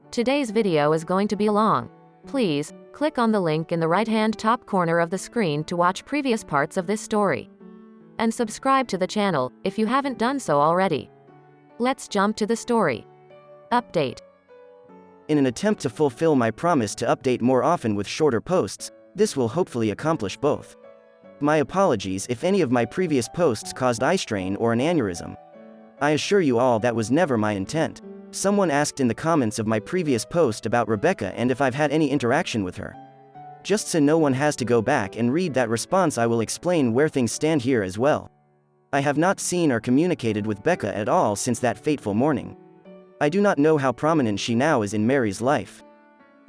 Today's video is going to be long. Please, click on the link in the right-hand top corner of the screen to watch previous parts of this story. And subscribe to the channel, if you haven't done so already. Let's jump to the story. Update. In an attempt to fulfill my promise to update more often with shorter posts, this will hopefully accomplish both. My apologies if any of my previous posts caused eye strain or an aneurysm. I assure you all that was never my intent. Someone asked in the comments of my previous post about Rebecca and if I've had any interaction with her. Just so no one has to go back and read that response, I will explain where things stand here as well. I have not seen or communicated with Becca at all since that fateful morning. I do not know how prominent she now is in Mary's life.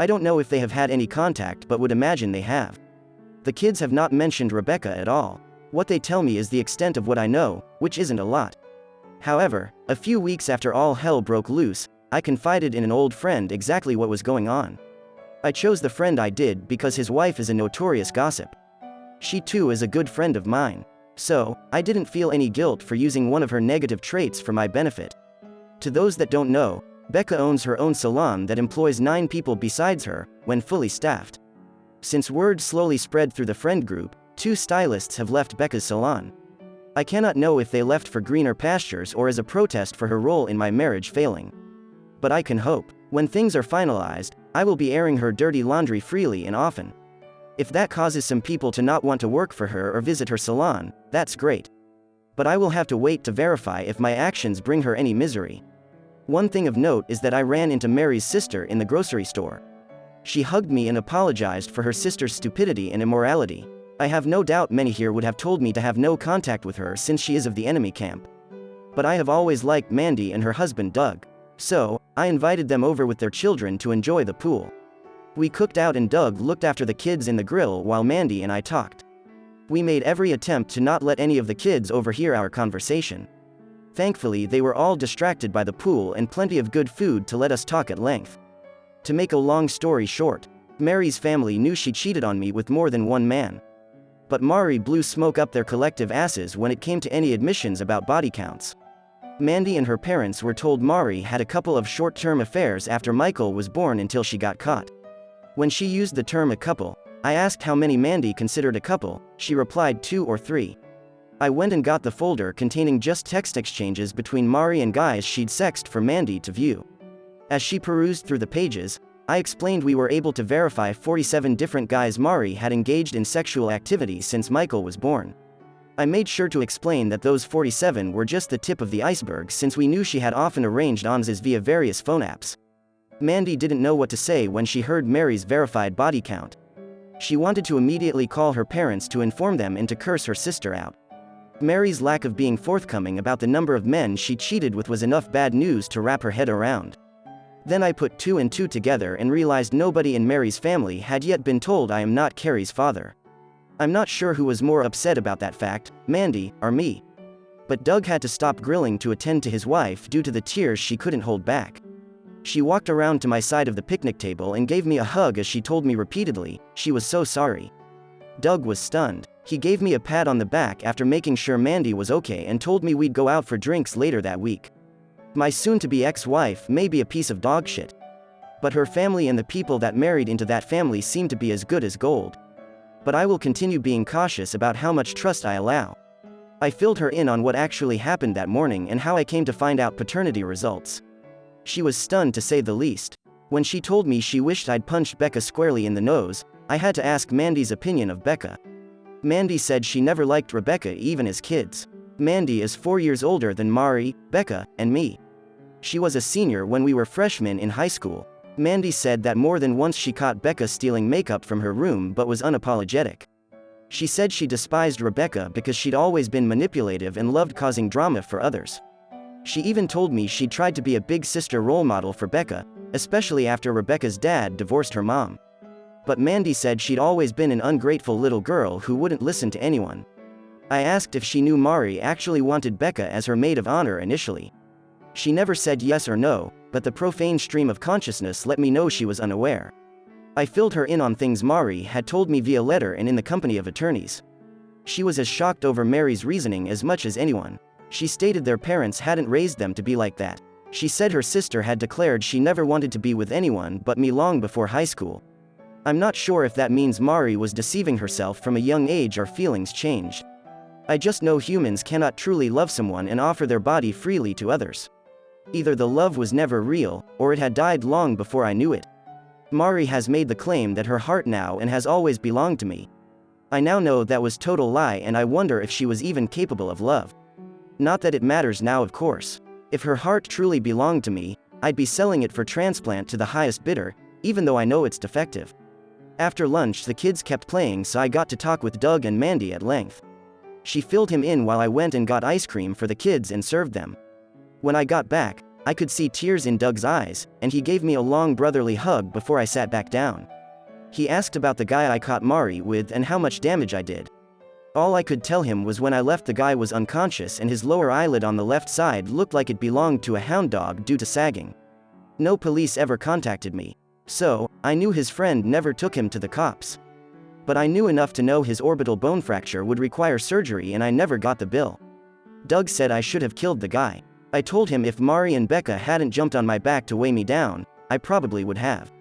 I don't know if they have had any contact, but would imagine they have. The kids have not mentioned Rebecca at all. What they tell me is the extent of what I know, which isn't a lot. However, a few weeks after all hell broke loose, I confided in an old friend exactly what was going on. I chose the friend I did because his wife is a notorious gossip. She too is a good friend of mine. So, I didn't feel any guilt for using one of her negative traits for my benefit. To those that don't know, Becca owns her own salon that employs 9 people besides her, when fully staffed. Since word slowly spread through the friend group, 2 stylists have left Becca's salon. I cannot know if they left for greener pastures or as a protest for her role in my marriage failing. But I can hope. When things are finalized, I will be airing her dirty laundry freely and often. If that causes some people to not want to work for her or visit her salon, that's great. But I will have to wait to verify if my actions bring her any misery. One thing of note is that I ran into Mary's sister in the grocery store. She hugged me and apologized for her sister's stupidity and immorality. I have no doubt many here would have told me to have no contact with her since she is of the enemy camp. But I have always liked Mandy and her husband Doug. So, I invited them over with their children to enjoy the pool. We cooked out and Doug looked after the kids in the grill while Mandy and I talked. We made every attempt to not let any of the kids overhear our conversation. Thankfully, they were all distracted by the pool and plenty of good food to let us talk at length. To make a long story short, Mary's family knew she cheated on me with more than one man. But Mari blew smoke up their collective asses when it came to any admissions about body counts. Mandy and her parents were told Mari had a couple of short-term affairs after Michael was born until she got caught. When she used the term a couple, I asked how many Mandy considered a couple. She replied 2 or 3. I went and got the folder containing just text exchanges between Mari and guys she'd sexted for Mandy to view. As she perused through the pages, I explained we were able to verify 47 different guys Mari had engaged in sexual activity since Michael was born. I made sure to explain that those 47 were just the tip of the iceberg since we knew she had often arranged onses via various phone apps. Mandy didn't know what to say when she heard Mary's verified body count. She wanted to immediately call her parents to inform them and to curse her sister out. Mary's lack of being forthcoming about the number of men she cheated with was enough bad news to wrap her head around. Then I put 2 and 2 together and realized nobody in Mary's family had yet been told I am not Carrie's father. I'm not sure who was more upset about that fact, Mandy or me. But Doug had to stop grilling to attend to his wife due to the tears she couldn't hold back. She walked around to my side of the picnic table and gave me a hug as she told me repeatedly she was so sorry. Doug was stunned. He gave me a pat on the back after making sure Mandy was okay and told me we'd go out for drinks later that week. My soon-to-be ex-wife may be a piece of dog shit. But her family and the people that married into that family seem to be as good as gold. But I will continue being cautious about how much trust I allow. I filled her in on what actually happened that morning and how I came to find out paternity results. She was stunned to say the least. When she told me she wished I'd punched Becca squarely in the nose, I had to ask Mandy's opinion of Becca. Mandy said she never liked Rebecca even as kids. Mandy is 4 years older than Mari, Becca, and me. She was a senior when we were freshmen in high school. Mandy said that more than once she caught Becca stealing makeup from her room but was unapologetic. She said she despised Rebecca because she'd always been manipulative and loved causing drama for others. She even told me she'd tried to be a big sister role model for Becca, especially after Rebecca's dad divorced her mom. But Mandy said she'd always been an ungrateful little girl who wouldn't listen to anyone. I asked if she knew Mari actually wanted Becca as her maid of honor initially. She never said yes or no, but the profane stream of consciousness let me know she was unaware. I filled her in on things Mari had told me via letter and in the company of attorneys. She was as shocked over Mary's reasoning as much as anyone. She stated their parents hadn't raised them to be like that. She said her sister had declared she never wanted to be with anyone but me long before high school. I'm not sure if that means Mari was deceiving herself from a young age or feelings changed. I just know humans cannot truly love someone and offer their body freely to others. Either the love was never real, or it had died long before I knew it. Mari has made the claim that her heart now and has always belonged to me. I now know that was total lie, and I wonder if she was even capable of love. Not that it matters now, of course. If her heart truly belonged to me, I'd be selling it for transplant to the highest bidder, even though I know it's defective. After lunch the kids kept playing, so I got to talk with Doug and Mandy at length. She filled him in while I went and got ice cream for the kids and served them. When I got back, I could see tears in Doug's eyes, and he gave me a long brotherly hug before I sat back down. He asked about the guy I caught Mari with and how much damage I did. All I could tell him was when I left the guy was unconscious and his lower eyelid on the left side looked like it belonged to a hound dog due to sagging. No police ever contacted me. So, I knew his friend never took him to the cops. But I knew enough to know his orbital bone fracture would require surgery, and I never got the bill. Doug said I should have killed the guy. I told him if Mari and Becca hadn't jumped on my back to weigh me down, I probably would have.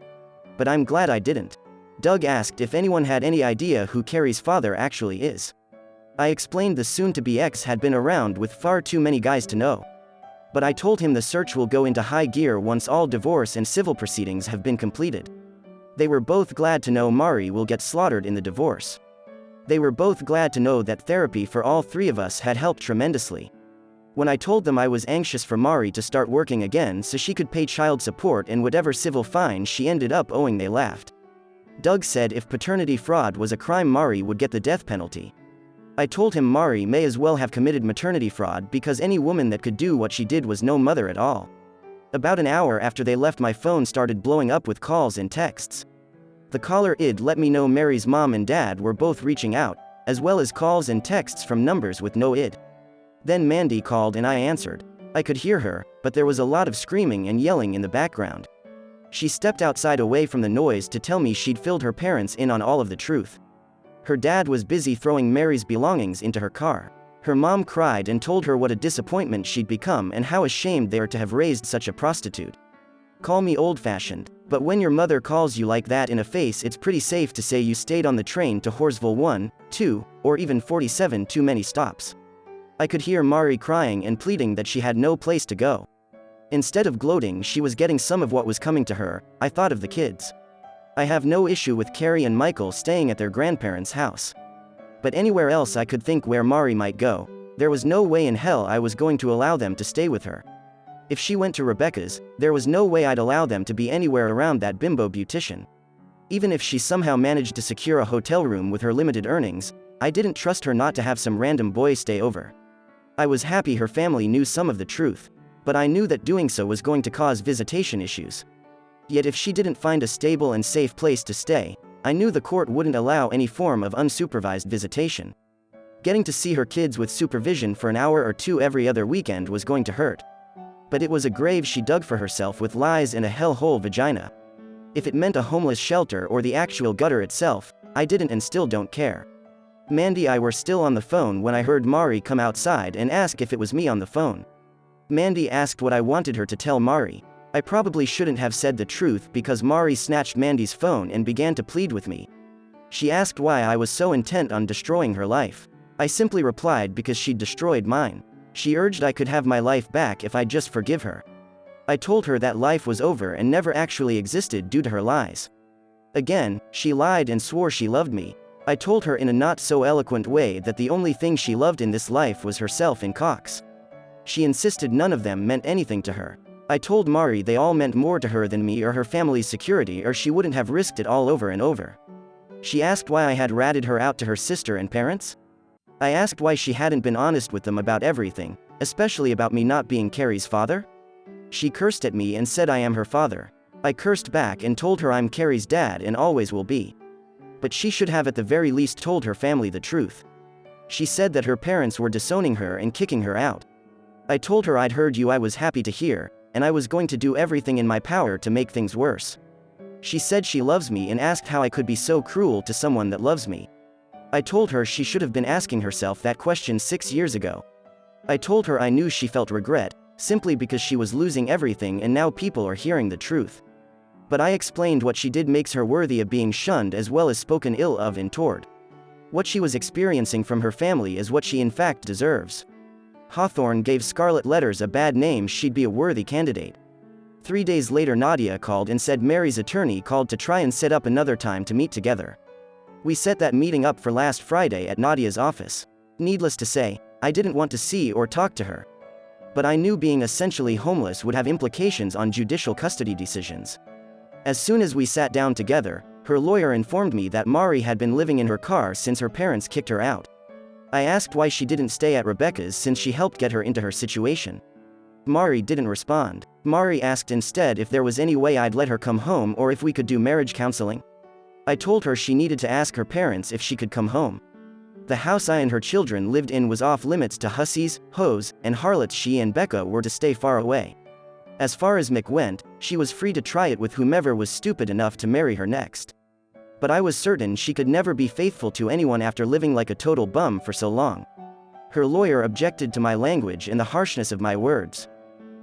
But I'm glad I didn't. Doug asked if anyone had any idea who Carrie's father actually is. I explained the soon-to-be ex had been around with far too many guys to know. But I told him the search will go into high gear once all divorce and civil proceedings have been completed. They were both glad to know Mari will get slaughtered in the divorce. They were both glad to know that therapy for all three of us had helped tremendously. When I told them I was anxious for Mari to start working again so she could pay child support and whatever civil fine she ended up owing, they laughed. Doug said if paternity fraud was a crime, Mari would get the death penalty. I told him Mari may as well have committed maternity fraud because any woman that could do what she did was no mother at all. About an hour after they left, my phone started blowing up with calls and texts. The caller ID let me know Mary's mom and dad were both reaching out, as well as calls and texts from numbers with no ID. Then Mandy called and I answered. I could hear her, but there was a lot of screaming and yelling in the background. She stepped outside away from the noise to tell me she'd filled her parents in on all of the truth. Her dad was busy throwing Mary's belongings into her car. Her mom cried and told her what a disappointment she'd become and how ashamed they are to have raised such a prostitute. Call me old-fashioned, but when your mother calls you like that in a face, it's pretty safe to say you stayed on the train to Horseville 1, 2, or even 47 too many stops. I could hear Mari crying and pleading that she had no place to go. Instead of gloating she was getting some of what was coming to her, I thought of the kids. I have no issue with Carrie and Michael staying at their grandparents' house. But anywhere else I could think where Mari might go, there was no way in hell I was going to allow them to stay with her. If she went to Rebecca's, there was no way I'd allow them to be anywhere around that bimbo beautician. Even if she somehow managed to secure a hotel room with her limited earnings, I didn't trust her not to have some random boy stay over. I was happy her family knew some of the truth, but I knew that doing so was going to cause visitation issues. Yet if she didn't find a stable and safe place to stay, I knew the court wouldn't allow any form of unsupervised visitation. Getting to see her kids with supervision for an hour or two every other weekend was going to hurt. But it was a grave she dug for herself with lies and a hell-hole vagina. If it meant a homeless shelter or the actual gutter itself, I didn't and still don't care. Mandy and I were still on the phone when I heard Mari come outside and ask if it was me on the phone. Mandy asked what I wanted her to tell Mari. I probably shouldn't have said the truth because Mari snatched Mandy's phone and began to plead with me. She asked why I was so intent on destroying her life. I simply replied because she'd destroyed mine. She urged I could have my life back if I'd just forgive her. I told her that life was over and never actually existed due to her lies. Again, she lied and swore she loved me. I told her in a not-so-eloquent way that the only thing she loved in this life was herself and Cox. She insisted none of them meant anything to her. I told Mari they all meant more to her than me or her family's security, or she wouldn't have risked it all over and over. She asked why I had ratted her out to her sister and parents. I asked why she hadn't been honest with them about everything, especially about me not being Carrie's father. She cursed at me and said I am her father. I cursed back and told her I'm Carrie's dad and always will be. But she should have at the very least told her family the truth. She said that her parents were disowning her and kicking her out. I told her I'd heard you, I was happy to hear, and I was going to do everything in my power to make things worse. She said she loves me and asked how I could be so cruel to someone that loves me. I told her she should have been asking herself that question 6 years ago. I told her I knew she felt regret, simply because she was losing everything and now people are hearing the truth. But I explained what she did makes her worthy of being shunned as well as spoken ill of and toward. What she was experiencing from her family is what she in fact deserves. Hawthorne gave Scarlet Letters a bad name, she'd be a worthy candidate. 3 days later Nadia called and said Mary's attorney called to try and set up another time to meet together. We set that meeting up for last Friday at Nadia's office. Needless to say, I didn't want to see or talk to her. But I knew being essentially homeless would have implications on judicial custody decisions. As soon as we sat down together, her lawyer informed me that Mari had been living in her car since her parents kicked her out. I asked why she didn't stay at Rebecca's since she helped get her into her situation. Mari didn't respond. Mari asked instead if there was any way I'd let her come home or if we could do marriage counseling. I told her she needed to ask her parents if she could come home. The house I and her children lived in was off limits to hussies, hoes, and harlots. She and Becca were to stay far away. As far as Mick went, she was free to try it with whomever was stupid enough to marry her next. But I was certain she could never be faithful to anyone after living like a total bum for so long. Her lawyer objected to my language and the harshness of my words.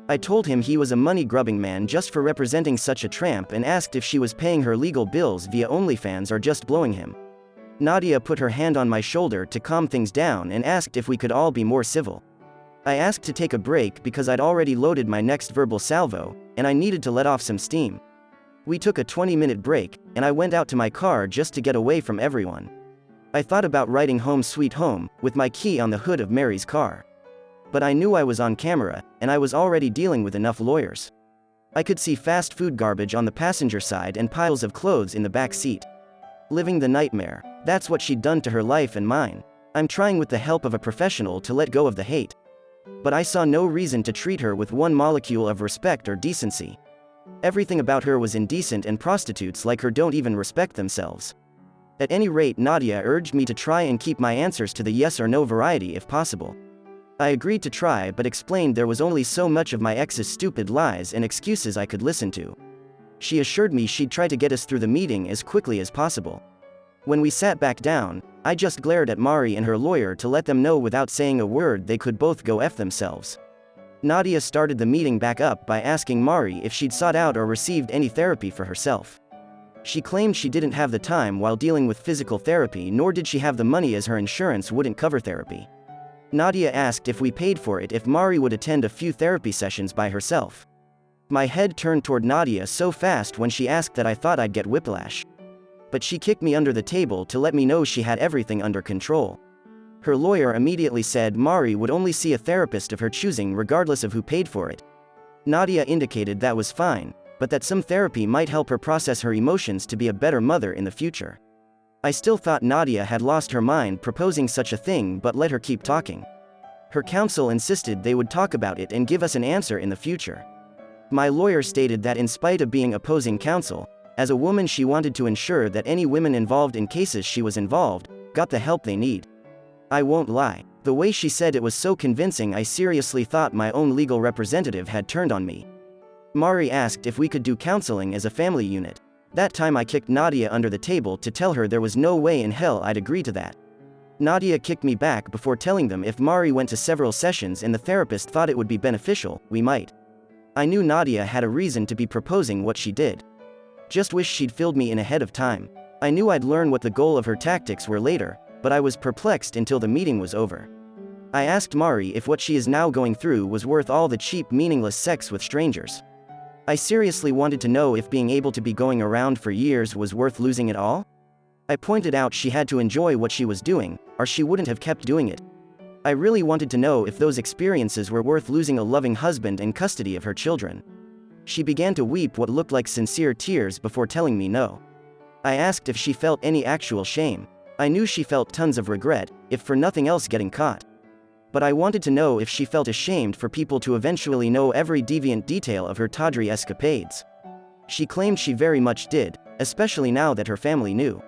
I told him he was a money-grubbing man just for representing such a tramp and asked if she was paying her legal bills via OnlyFans or just blowing him. Nadia put her hand on my shoulder to calm things down and asked if we could all be more civil. I asked to take a break because I'd already loaded my next verbal salvo, and I needed to let off some steam. We took a 20-minute break, and I went out to my car just to get away from everyone. I thought about writing "Home Sweet Home" with my key on the hood of Mary's car. But I knew I was on camera, and I was already dealing with enough lawyers. I could see fast food garbage on the passenger side and piles of clothes in the back seat. Living the nightmare. That's what she'd done to her life and mine. I'm trying with the help of a professional to let go of the hate. But I saw no reason to treat her with one molecule of respect or decency. Everything about her was indecent, and prostitutes like her don't even respect themselves. At any rate, Nadia urged me to try and keep my answers to the yes or no variety if possible. I agreed to try but explained there was only so much of my ex's stupid lies and excuses I could listen to. She assured me she'd try to get us through the meeting as quickly as possible. When we sat back down, I just glared at Mari and her lawyer to let them know without saying a word they could both go F themselves. Nadia started the meeting back up by asking Mari if she'd sought out or received any therapy for herself. She claimed she didn't have the time while dealing with physical therapy, nor did she have the money as her insurance wouldn't cover therapy. Nadia asked if we paid for it if Mari would attend a few therapy sessions by herself. My head turned toward Nadia so fast when she asked that I thought I'd get whiplash. But she kicked me under the table to let me know she had everything under control. Her lawyer immediately said Mari would only see a therapist of her choosing regardless of who paid for it. Nadia indicated that was fine, but that some therapy might help her process her emotions to be a better mother in the future. I still thought Nadia had lost her mind proposing such a thing, but let her keep talking. Her counsel insisted they would talk about it and give us an answer in the future. My lawyer stated that in spite of being opposing counsel, as a woman she wanted to ensure that any women involved in cases she was involved got the help they need. I won't lie, the way she said it was so convincing I seriously thought my own legal representative had turned on me. Mari asked if we could do counseling as a family unit. That time I kicked Nadia under the table to tell her there was no way in hell I'd agree to that. Nadia kicked me back before telling them if Mari went to several sessions and the therapist thought it would be beneficial, we might. I knew Nadia had a reason to be proposing what she did. Just wish she'd filled me in ahead of time. I knew I'd learn what the goal of her tactics were later, but I was perplexed until the meeting was over. I asked Mari if what she is now going through was worth all the cheap, meaningless sex with strangers. I seriously wanted to know if being able to be going around for years was worth losing it all. I pointed out she had to enjoy what she was doing, or she wouldn't have kept doing it. I really wanted to know if those experiences were worth losing a loving husband and custody of her children. She began to weep what looked like sincere tears before telling me no. I asked if she felt any actual shame. I knew she felt tons of regret, if for nothing else getting caught. But I wanted to know if she felt ashamed for people to eventually know every deviant detail of her tawdry escapades. She claimed she very much did, especially now that her family knew.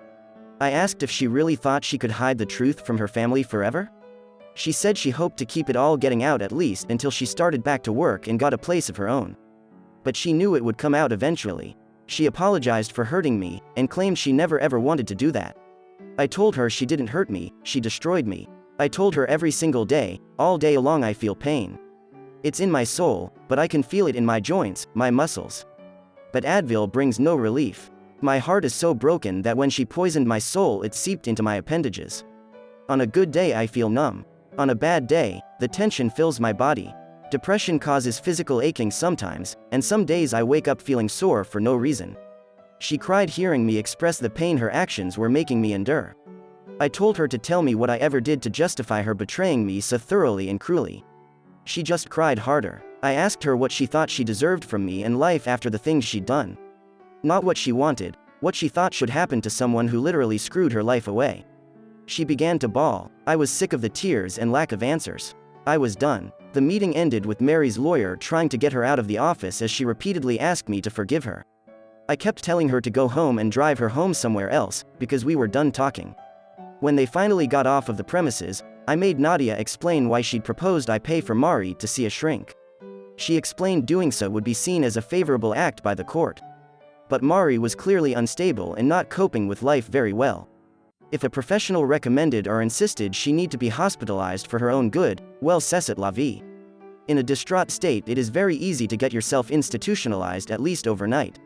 I asked if she really thought she could hide the truth from her family forever. She said she hoped to keep it all getting out at least until she started back to work and got a place of her own. But she knew it would come out eventually. She apologized for hurting me, and claimed she never ever wanted to do that. I told her she didn't hurt me, she destroyed me. I told her every single day, all day long I feel pain. It's in my soul, but I can feel it in my joints, my muscles. But Advil brings no relief. My heart is so broken that when she poisoned my soul, it seeped into my appendages. On a good day, I feel numb. On a bad day, the tension fills my body. Depression causes physical aching sometimes, and some days I wake up feeling sore for no reason. She cried hearing me express the pain her actions were making me endure. I told her to tell me what I ever did to justify her betraying me so thoroughly and cruelly. She just cried harder. I asked her what she thought she deserved from me and life after the things she'd done. Not what she wanted, what she thought should happen to someone who literally screwed her life away. She began to bawl. I was sick of the tears and lack of answers. I was done. The meeting ended with Mary's lawyer trying to get her out of the office as she repeatedly asked me to forgive her. I kept telling her to go home and drive her home somewhere else, because we were done talking. When they finally got off of the premises, I made Nadia explain why she'd proposed I pay for Mari to see a shrink. She explained doing so would be seen as a favorable act by the court. But Mari was clearly unstable and not coping with life very well. If a professional recommended or insisted she need to be hospitalized for her own good, well, cessez la vie. In a distraught state, it is very easy to get yourself institutionalized at least overnight.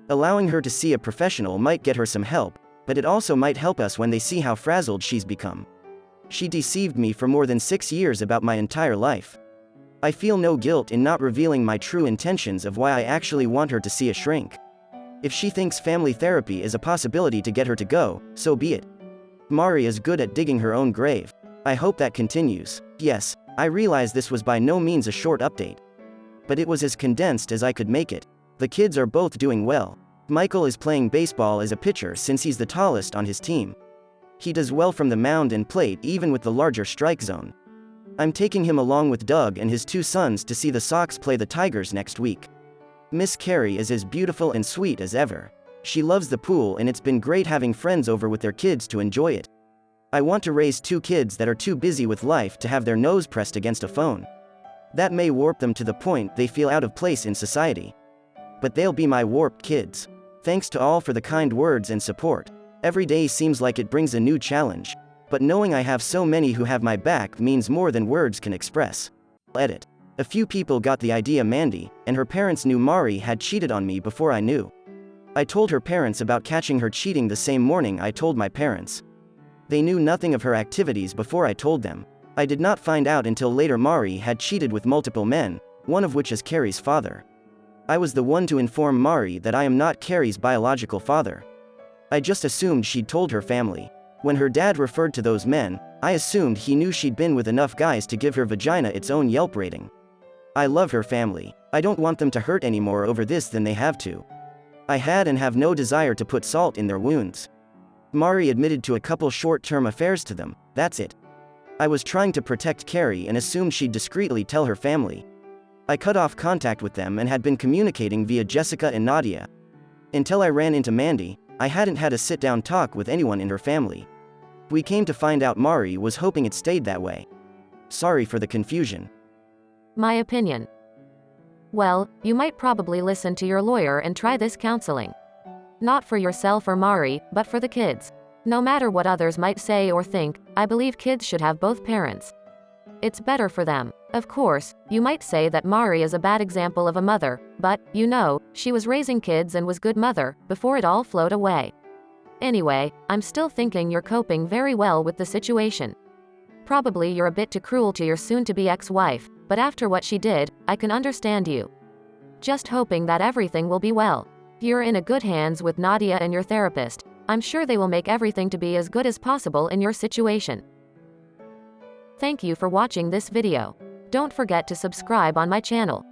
Allowing her to see a professional might get her some help, but it also might help us when they see how frazzled she's become. She deceived me for more than 6 years about my entire life. I feel no guilt in not revealing my true intentions of why I actually want her to see a shrink. If she thinks family therapy is a possibility to get her to go, so be it. Mari is good at digging her own grave. I hope that continues. Yes, I realize this was by no means a short update. But it was as condensed as I could make it. The kids are both doing well. Michael is playing baseball as a pitcher since he's the tallest on his team. He does well from the mound and plate even with the larger strike zone. I'm taking him along with Doug and his 2 sons to see the Sox play the Tigers next week. Miss Carrie is as beautiful and sweet as ever. She loves the pool and it's been great having friends over with their kids to enjoy it. I want to raise 2 kids that are too busy with life to have their nose pressed against a phone. That may warp them to the point they feel out of place in society. But they'll be my warped kids. Thanks to all for the kind words and support. Every day seems like it brings a new challenge, but knowing I have so many who have my back means more than words can express. Edit. A few people got the idea Mandy, and her parents knew Mari had cheated on me before I knew. I told her parents about catching her cheating the same morning I told my parents. They knew nothing of her activities before I told them. I did not find out until later Mari had cheated with multiple men, one of which is Carrie's father. I was the one to inform Mari that I am not Carrie's biological father. I just assumed she'd told her family. When her dad referred to those men, I assumed he knew she'd been with enough guys to give her vagina its own Yelp rating. I love her family. I don't want them to hurt any more over this than they have to. I had and have no desire to put salt in their wounds. Mari admitted to a couple short-term affairs to them, that's it. I was trying to protect Carrie and assumed she'd discreetly tell her family. I cut off contact with them and had been communicating via Jessica and Nadia. Until I ran into Mandy, I hadn't had a sit-down talk with anyone in her family. We came to find out Mari was hoping it stayed that way. Sorry for the confusion. My opinion. Well, you might probably listen to your lawyer and try this counseling. Not for yourself or Mari, but for the kids. No matter what others might say or think, I believe kids should have both parents. It's better for them. Of course, you might say that Mari is a bad example of a mother, but, you know, she was raising kids and was good mother, before it all flowed away. Anyway, I'm still thinking you're coping very well with the situation. Probably you're a bit too cruel to your soon-to-be ex-wife, but after what she did, I can understand you. Just hoping that everything will be well. You're in a good hands with Nadia and your therapist. I'm sure they will make everything to be as good as possible in your situation. Thank you for watching this video. Don't forget to subscribe on my channel.